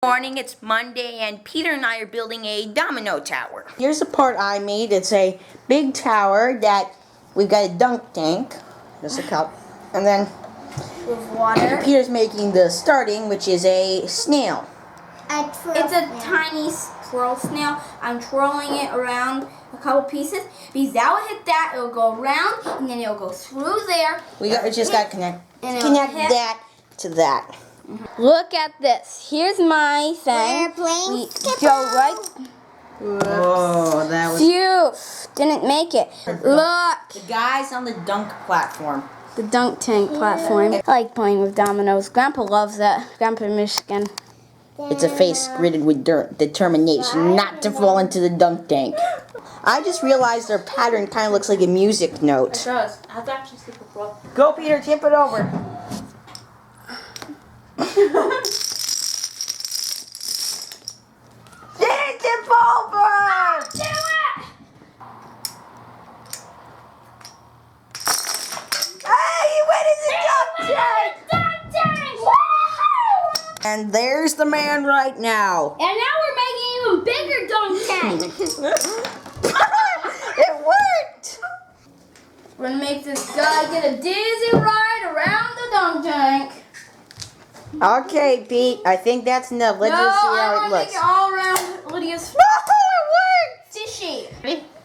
Morning, it's Monday and Peter and I are building a domino tower. Here's the part I made. It's a big tower that we've got a dunk tank, just a cup, and then with water. Peter's making the starting, which is a snail. It's a tiny twirl snail. I'm twirling it around a couple pieces because that will hit that, it'll go around, and then it'll go through there. We just got to connect that to that. Look at this. Here's my thing. We're playing We go right. Whoa, that was... Phew. Didn't make it. Look. The guy's on the dunk platform. The dunk tank platform. I like playing with dominoes. Grandpa loves that. Grandpa in Michigan. It's a face gridded with determination not to fall into the dunk tank. I just realized their pattern kind of looks like a music note. It does. I have to actually sleep with Bro. Go, Peter, tip it over. Tip over! Do it! Hey, you went in the dunk tank! And there's the man right now. And now we're making an even bigger dunk tank. It worked! We're gonna make this guy get a dizzy ride around the dunk tank. Okay, Pete, I think that's enough. Let's just see how it looks. Make it all around Lydia's No, it worked! fishy.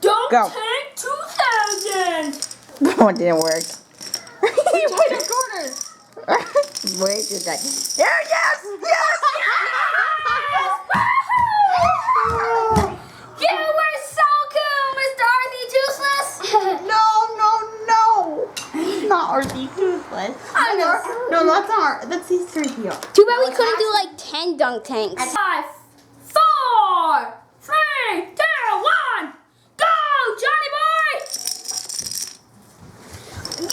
Go. Dunk tank 2000. Oh, it didn't work. You put a quarter. Wait a second. There, yes! Yes! You were so cool, Mr. Arthur Toothless. No. Not Archie Toothless. No, that's these three here. Too bad we couldn't do like 10 dunk tanks. 5, 4, 3, 2, 1, go, Johnny boy! Get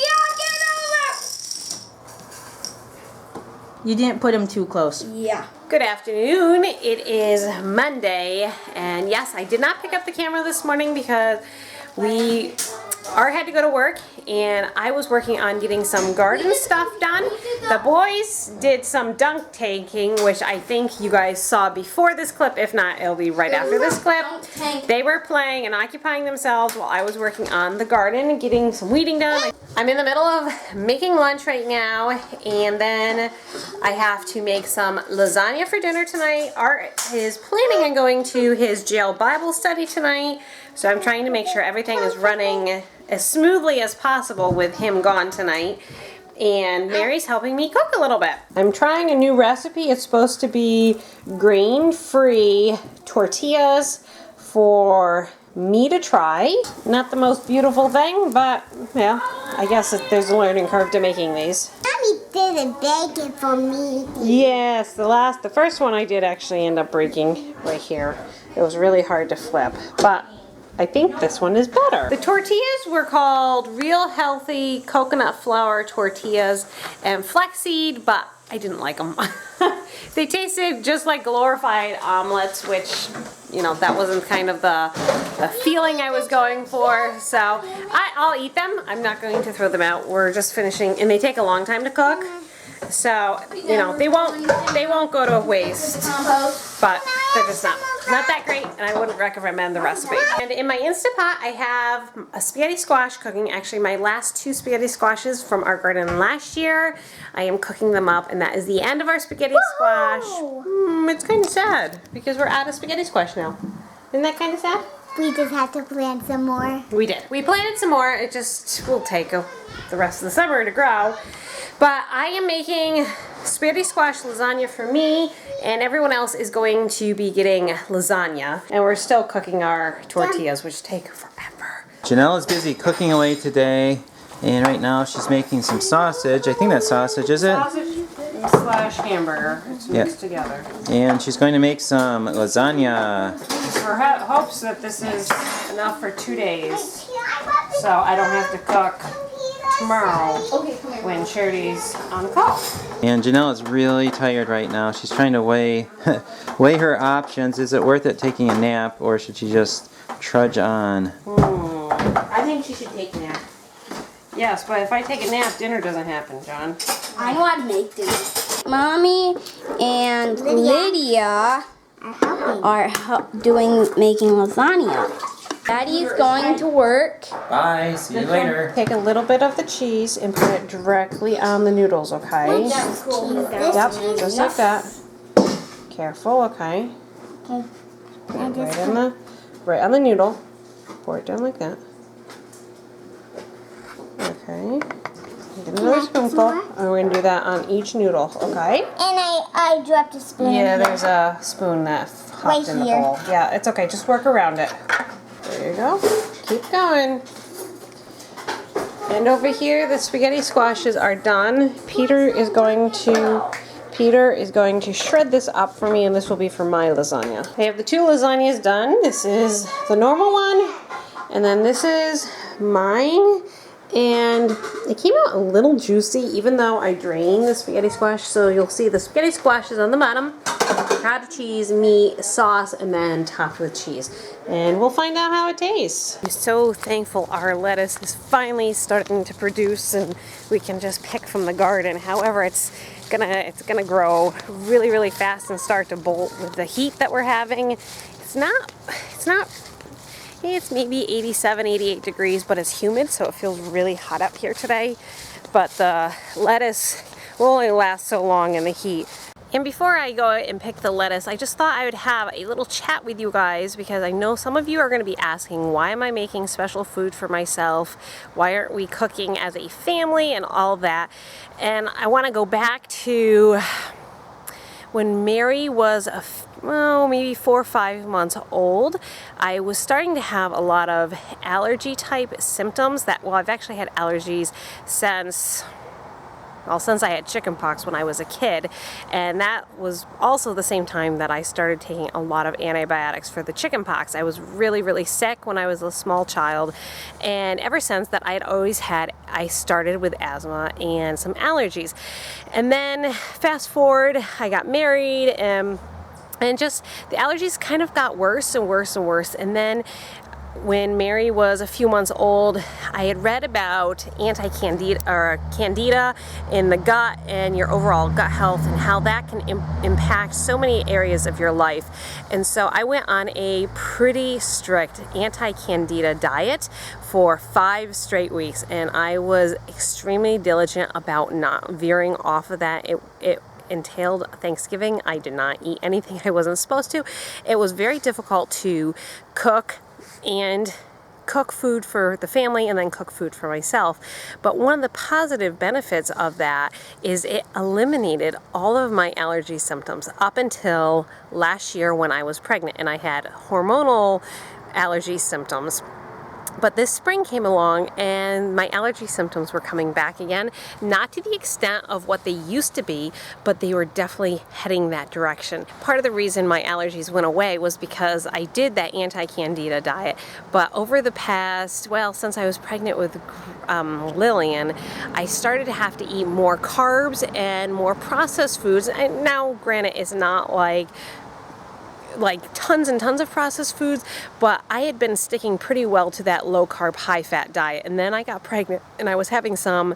over! You didn't put him too close. Yeah. Good afternoon. It is Monday, and yes, I did not pick up the camera this morning because we had to go to work, and I was working on getting some garden stuff done. The boys did some dunk tanking, which I think you guys saw before this clip. If not, it'll be right after this clip. They were playing and occupying themselves while I was working on the garden and getting some weeding done. I'm in the middle of making lunch right now, and then I have to make some lasagna for dinner tonight. Art is planning on going to his jail Bible study tonight, so I'm trying to make sure everything is running as smoothly as possible with him gone tonight. And Mary's helping me cook a little bit. I'm trying a new recipe. It's supposed to be grain-free tortillas for me to try. Not the most beautiful thing, but yeah, I guess there's a learning curve to making these. Mommy didn't bake it for me. Yes, the first one I did actually end up breaking right here. It was really hard to flip, but I think this one is better. The tortillas were called Real Healthy Coconut Flour Tortillas and Flaxseed, but I didn't like them. They tasted just like glorified omelets, which, you know, that wasn't kind of the feeling I was going for. So I'll eat them. I'm not going to throw them out. We're just finishing, and they take a long time to cook. So, you know, they won't go to waste, but they're just not that great, and I wouldn't recommend the recipe. And in my Instapot, I have a spaghetti squash cooking. Actually, my last 2 spaghetti squashes from our garden last year. I am cooking them up, and that is the end of our spaghetti squash. It's kind of sad because we're out of spaghetti squash now. Isn't that kind of sad? We just have to plant some more. We did. We planted some more. It just will take the rest of the summer to grow. But I am making spaghetti squash lasagna for me, and everyone else is going to be getting lasagna. And we're still cooking our tortillas, which take forever. Janelle is busy cooking away today, and right now she's making some sausage. I think that's sausage, is it? Sausage slash hamburger. It's mixed together. And she's going to make some lasagna. Her hopes that this is enough for 2 days, so I don't have to cook tomorrow when Charity's on call. And Janelle is really tired right now. She's trying to weigh her options. Is it worth it taking a nap, or should she just trudge on? I think she should take a nap. Yes, but if I take a nap, dinner doesn't happen, John. I know how to make dinner. Mommy and Lydia I'm helping. are making lasagna. Daddy's going to work. Bye. See you later. Take a little bit of the cheese and put it directly on the noodles, okay? Yep, just like that. Careful, okay? Okay. Put it right on the noodle. Pour it down like that. Okay. Get another spoonful, and we're gonna do that on each noodle, okay? And I dropped a spoon. Yeah, here. there's a spoon that hopped Right in the here. bowl. Yeah, it's okay. Just work around it. There you go. Keep going. And over here, the spaghetti squashes are done. Peter is going to shred this up for me, and this will be for my lasagna. I have the 2 lasagnas done. This is the normal one, and then this is mine. And it came out a little juicy, even though I drained the spaghetti squash. So you'll see the spaghetti squashes on the bottom, cottage cheese, meat, sauce, and then topped with cheese. And we'll find out how it tastes. I'm so thankful our lettuce is finally starting to produce, and we can just pick from the garden. However, it's gonna grow really, really fast and start to bolt with the heat that we're having. It's maybe 87, 88 degrees, but it's humid, so it feels really hot up here today. But the lettuce will only last so long in the heat. And before I go and pick the lettuce, I just thought I would have a little chat with you guys, because I know some of you are going to be asking, why am I making special food for myself? Why aren't we cooking as a family and all that? And I want to go back to when Mary was maybe 4 or 5 months old. I was starting to have a lot of allergy type symptoms I've actually had allergies since I had chickenpox when I was a kid, and that was also the same time that I started taking a lot of antibiotics for the chickenpox. I was really, really sick when I was a small child, and ever since that I started with asthma and some allergies. And then fast forward, I got married, and just the allergies kind of got worse and worse and worse. And then when Mary was a few months old, I had read about candida in the gut and your overall gut health, and how that can impact so many areas of your life. And so I went on a pretty strict anti-candida diet for 5 straight weeks, and I was extremely diligent about not veering off of that. It entailed Thanksgiving. I did not eat anything I wasn't supposed to. It was very difficult to cook food for the family and then cook food for myself. But one of the positive benefits of that is it eliminated all of my allergy symptoms up until last year when I was pregnant, and I had hormonal allergy symptoms. But this spring came along and my allergy symptoms were coming back again, not to the extent of what they used to be, but they were definitely heading that direction. Part of the reason my allergies went away was because I did that anti-candida diet, but over the past, since I was pregnant with Lillian, I started to have to eat more carbs and more processed foods. And now, granted, it's not like tons and tons of processed foods, but I had been sticking pretty well to that low-carb, high-fat diet. And then I got pregnant, and I was having some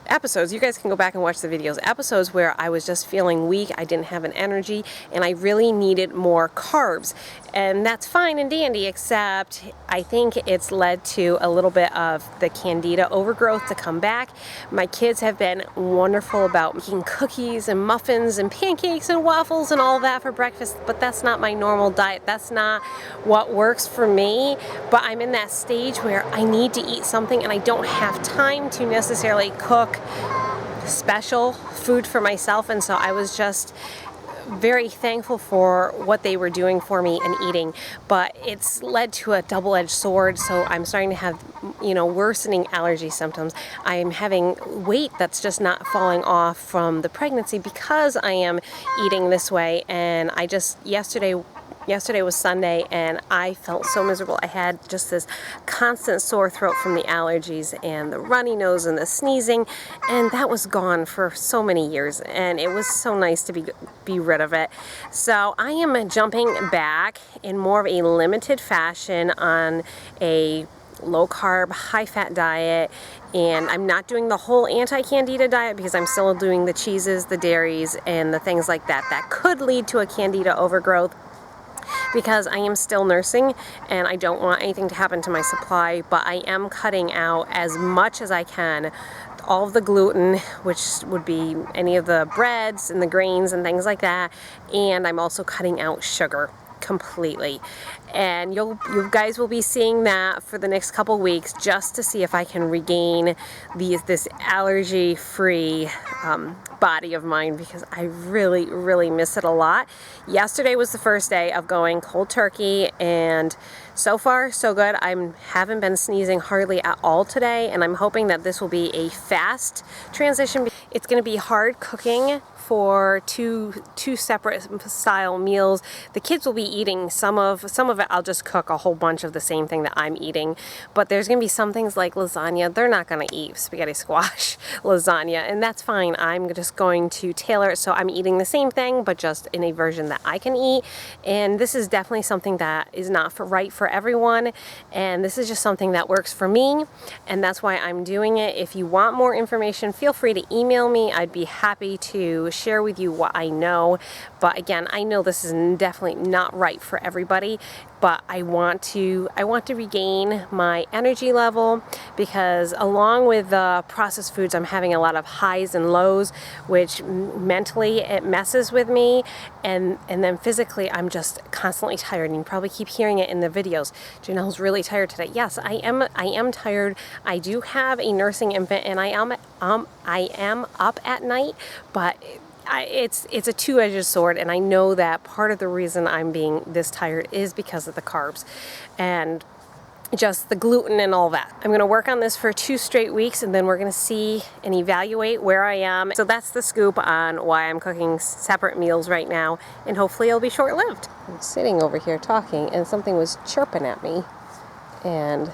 episodes, you guys can go back and watch the videos, episodes where I was just feeling weak, I didn't have an energy, and I really needed more carbs. And that's fine and dandy, except I think it's led to a little bit of the candida overgrowth to come back. My kids have been wonderful about making cookies and muffins and pancakes and waffles and all that for breakfast, but that's not my normal diet. That's not what works for me. But I'm in that stage where I need to eat something, and I don't have time to necessarily cook special food for myself. And so I was just very thankful for what they were doing for me and eating, but it's led to a double-edged sword. So I'm starting to have, worsening allergy symptoms. I'm having weight that's just not falling off from the pregnancy because I am eating this way. And I just, yesterday was Sunday, and I felt so miserable. I had just this constant sore throat from the allergies and the runny nose and the sneezing, and that was gone for so many years, and it was so nice to be rid of it. So I am jumping back in more of a limited fashion on a low carb, high fat diet, and I'm not doing the whole anti-candida diet because I'm still doing the cheeses, the dairies, and the things like that that could lead to a candida overgrowth, because I am still nursing and I don't want anything to happen to my supply. But I am cutting out as much as I can all of the gluten, which would be any of the breads and the grains and things like that, and I'm also cutting out sugar completely. And you guys will be seeing that for the next couple weeks, just to see if I can regain this allergy-free body of mine, because I really miss it a lot. Yesterday was the first day of going cold turkey, and so far so good. I haven't been sneezing hardly at all today, and I'm hoping that this will be a fast transition. It's going to be hard cooking for two separate style meals. The kids will be eating some of it. I'll just cook a whole bunch of the same thing that I'm eating, but there's gonna be some things like lasagna. They're not gonna eat spaghetti squash lasagna, and that's fine. I'm just going to tailor it so I'm eating the same thing, but just in a version that I can eat. And this is definitely something that is not right for everyone, and this is just something that works for me, and that's why I'm doing it. If you want more information, feel free to email me. I'd be happy to share with you what I know. But again, I know this is definitely not right for everybody, but I want to regain my energy level, because along with the processed foods, I'm having a lot of highs and lows, which mentally it messes with me, and then physically I'm just constantly tired. And you probably keep hearing it in the videos. Janelle's really tired today. Yes, I am tired. I do have a nursing infant, and I am up at night, but it's a two-edged sword, and I know that part of the reason I'm being this tired is because of the carbs and just the gluten and all that. I'm going to work on this for 2 straight weeks, and then we're going to see and evaluate where I am. So that's the scoop on why I'm cooking separate meals right now, and hopefully it'll be short-lived. I'm sitting over here talking, and something was chirping at me, and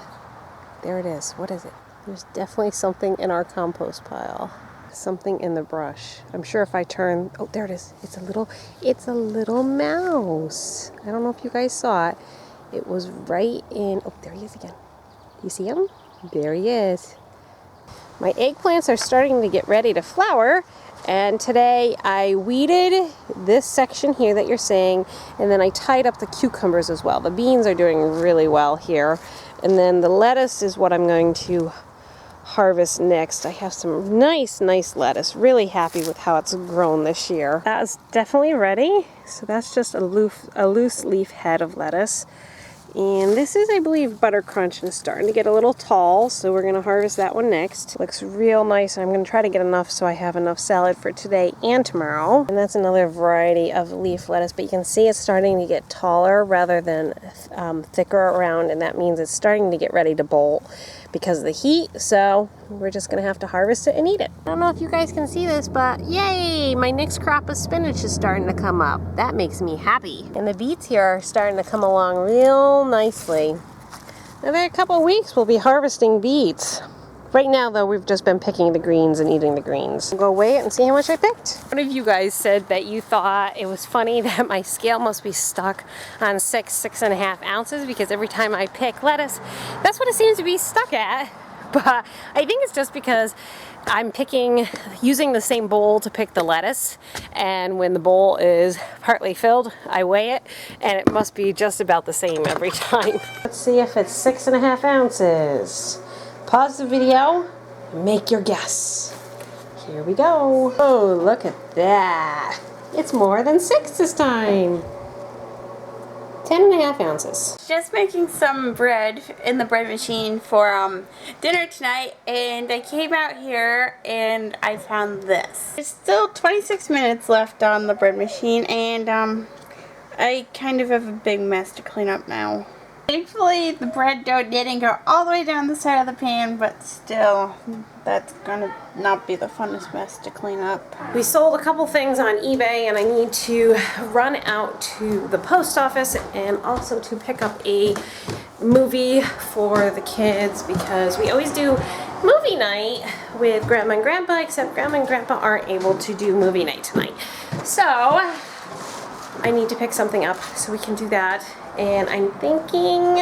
there it is. What is it? There's definitely something in our compost pile. Something in the brush. I'm sure if I turn, oh, there it is. It's a little mouse. I don't know if you guys saw it. It was right in, oh, there he is again. You see him? There he is. My eggplants are starting to get ready to flower, and today I weeded this section here that you're seeing, and then I tied up the cucumbers as well. The beans are doing really well here, and then the lettuce is what I'm going to harvest next. I have some nice lettuce. Really happy with how it's grown this year. That is definitely ready. So that's just a loose leaf head of lettuce. And this is, I believe, Butter Crunch, and it's starting to get a little tall, so we're going to harvest that one next. Looks real nice. I'm going to try to get enough so I have enough salad for today and tomorrow. And that's another variety of leaf lettuce, but you can see it's starting to get taller rather than thicker around, and that means it's starting to get ready to bolt because of the heat, so we're just gonna have to harvest it and eat it. I don't know if you guys can see this, but yay! My next crop of spinach is starting to come up. That makes me happy. And the beets here are starting to come along real nicely. Another couple of weeks we'll be harvesting beets. Right now, though, we've just been picking the greens and eating the greens. We'll go weigh it and see how much I picked. One of you guys said that you thought it was funny that my scale must be stuck on 6.5 ounces, because every time I pick lettuce, that's what it seems to be stuck at. But I think it's just because I'm using the same bowl to pick the lettuce, and when the bowl is partly filled, I weigh it, and it must be just about the same every time. Let's see if it's 6.5 ounces. Pause the video and make your guess. Here we go. Oh, look at that. It's more than 6 this time. 10.5 ounces. Just making some bread in the bread machine for dinner tonight, and I came out here and I found this. There's still 26 minutes left on the bread machine, and I kind of have a big mess to clean up now. Thankfully, the bread dough didn't go all the way down the side of the pan, but still, that's gonna not be the funnest mess to clean up. We sold a couple things on eBay, and I need to run out to the post office and also to pick up a movie for the kids, because we always do movie night with Grandma and Grandpa, except Grandma and Grandpa aren't able to do movie night tonight. So I need to pick something up so we can do that. And I'm thinking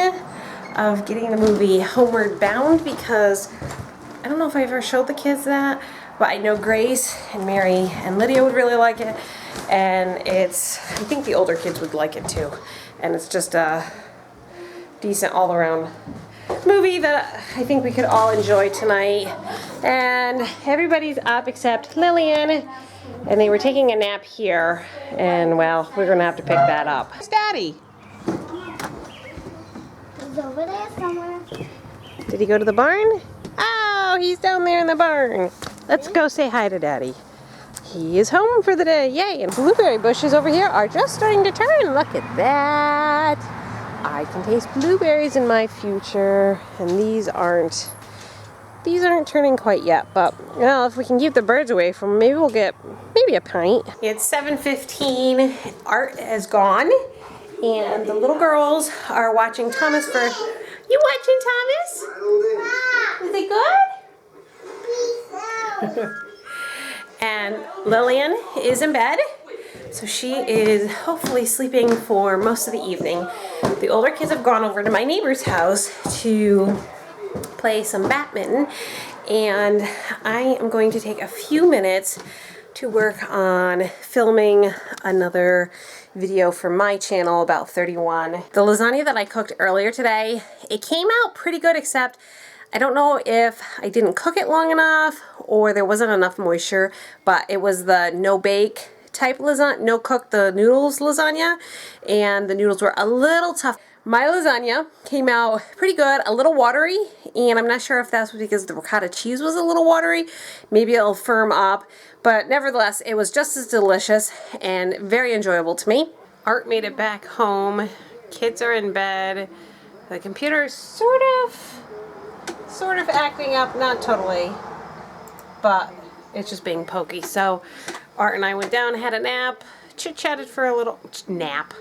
of getting the movie Homeward Bound because I don't know if I ever showed the kids that, but I know Grace and Mary and Lydia would really like it, and I think the older kids would like it too, and it's just a decent all-around movie that I think we could all enjoy tonight. And everybody's up except Lillian, and they were taking a nap here, and well, we're gonna have to pick that up. Where's Daddy? He's over there somewhere. Did he go to the barn? Oh, he's down there in the barn. Let's go say hi to Daddy. He is home for the day, yay! And blueberry bushes over here are just starting to turn. Look at that. I can taste blueberries in my future, and these aren't turning quite yet, but well, if we can keep the birds away from them, maybe we'll get a pint. It's 7:15. Art has gone, and the little girls are watching Thomas for. You watching Thomas? Is it good? And Lillian is in bed, so she is hopefully sleeping for most of the evening. The older kids have gone over to my neighbor's house to play some badminton, and I am going to take a few minutes to work on filming another video for my channel about 31. The lasagna that I cooked earlier today, it came out pretty good, except I don't know if I didn't cook it long enough or there wasn't enough moisture, but it was the no bake type lasagna, no cook the noodles lasagna, and the noodles were a little tough. My lasagna came out pretty good, a little watery, and I'm not sure if that's because the ricotta cheese was a little watery. Maybe it'll firm up, but nevertheless, it was just as delicious and very enjoyable to me. Art made it back home. Kids are in bed. The computer is sort of acting up, not totally, but it's just being pokey. So Art and I went down, had a nap, chit-chatted for a little nap.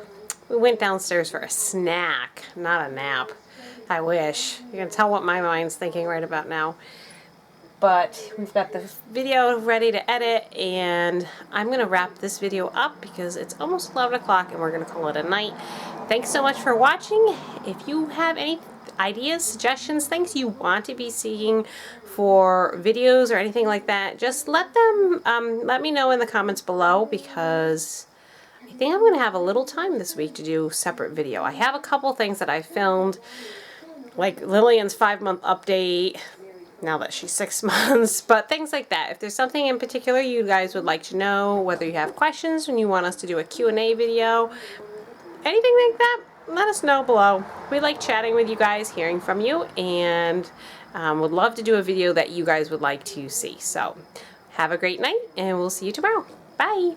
We went downstairs for a snack, not a nap. I wish. You can tell what my mind's thinking right about now. But we've got the video ready to edit, and I'm going to wrap this video up because it's almost 11 o'clock and we're going to call it a night. Thanks so much for watching. If you have any ideas, suggestions, things you want to be seeing for videos or anything like that, just let me know in the comments below, because I think I'm going to have a little time this week to do separate video. I have a couple things that I filmed, like Lillian's 5-month update, now that she's 6 months, but things like that. If there's something in particular you guys would like to know, whether you have questions and you want us to do a Q&A video, anything like that, let us know below. We like chatting with you guys, hearing from you, and would love to do a video that you guys would like to see. So have a great night, and we'll see you tomorrow. Bye!